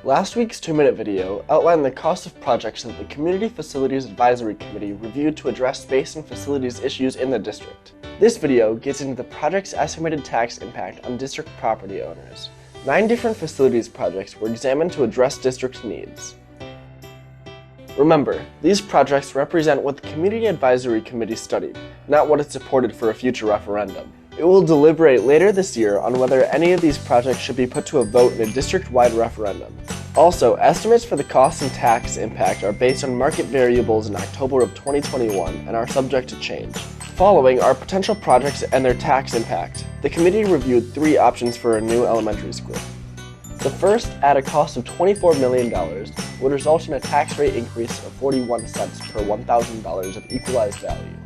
Last week's 2-minute video outlined the cost of projects that the Community Facilities Advisory Committee reviewed to address space and facilities issues in the district. This video gets into the project's estimated tax impact on district property owners. 9 different facilities projects were examined to address district needs. Remember, these projects represent what the Community Advisory Committee studied, not what it supported for a future referendum. It will deliberate later this year on whether any of these projects should be put to a vote in a district-wide referendum. Also, estimates for the cost and tax impact are based on market variables in October of 2021 and are subject to change. Following are potential projects and their tax impact. The committee reviewed 3 options for a new elementary school. The first, at a cost of $24 million, would result in a tax rate increase of 41 cents per $1,000 of equalized value.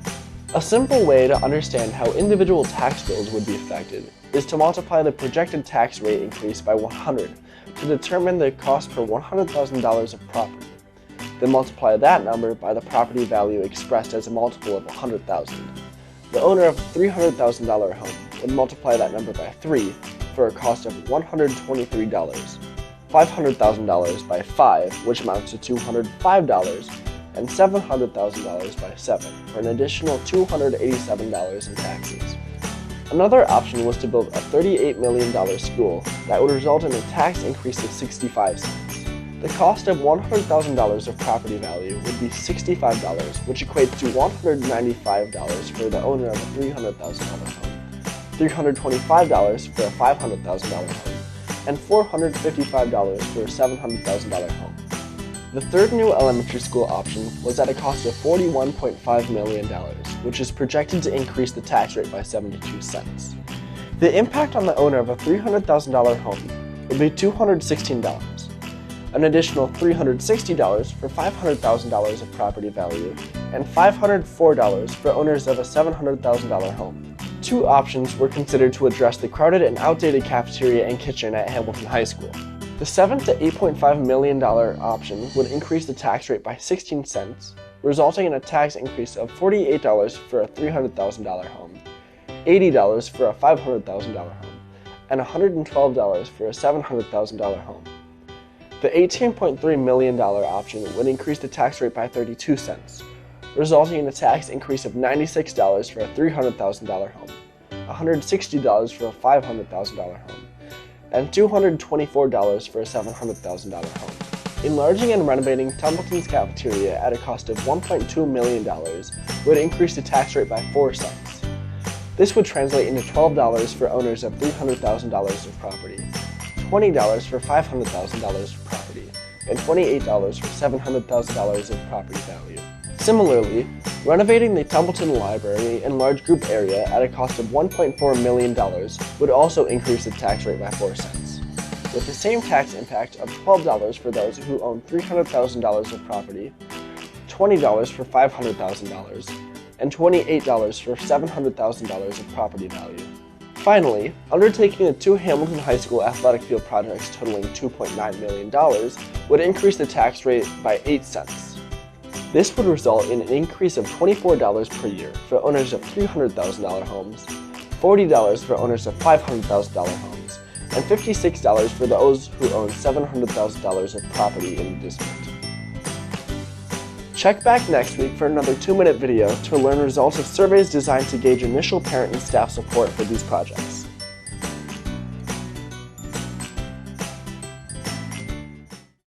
A simple way to understand how individual tax bills would be affected is to multiply the projected tax rate increase by 100 to determine the cost per $100,000 of property. Then multiply that number by the property value expressed as a multiple of 100,000. The owner of a $300,000 home would multiply that number by 3 for a cost of $123, $500,000 by 5, which amounts to $205, and $700,000 by 7 for an additional $287 in taxes. Another option was to build a $38 million school that would result in a tax increase of 65 cents. The cost of $100,000 of property value would be $65, which equates to $195 for the owner of a $300,000 home, $325 for a $500,000 home, and $455 for a $700,000 home. The third new elementary school option was at a cost of $41.5 million, which is projected to increase the tax rate by 72 cents. The impact on the owner of a $300,000 home would be $216, an additional $360 for $500,000 of property value, and $504 for owners of a $700,000 home. 2 options were considered to address the crowded and outdated cafeteria and kitchen at Hamilton High School. The $7 to $8.5 million option would increase the tax rate by 16 cents, resulting in a tax increase of $48 for a $300,000 home, $80 for a $500,000 home, and $112 for a $700,000 home. The $18.3 million option would increase the tax rate by 32 cents, resulting in a tax increase of $96 for a $300,000 home, $160 for a $500,000 home, and $224 for a $700,000 home. Enlarging and renovating Templeton's cafeteria at a cost of $1.2 million would increase the tax rate by 4 cents. This would translate into $12 for owners of $300,000 of property, $20 for $500,000 of property, and $28 for $700,000 of property value. Similarly, renovating the Templeton Library and large group area at a cost of $1.4 million would also increase the tax rate by 4 cents, with the same tax impact of $12 for those who own $300,000 of property, $20 for $500,000, and $28 for $700,000 of property value. Finally, undertaking the 2 Hamilton High School athletic field projects totaling $2.9 million would increase the tax rate by 8 cents. This would result in an increase of $24 per year for owners of $300,000 homes, $40 for owners of $500,000 homes, and $56 for those who own $700,000 of property in the district. Check back next week for another 2-minute video to learn results of surveys designed to gauge initial parent and staff support for these projects.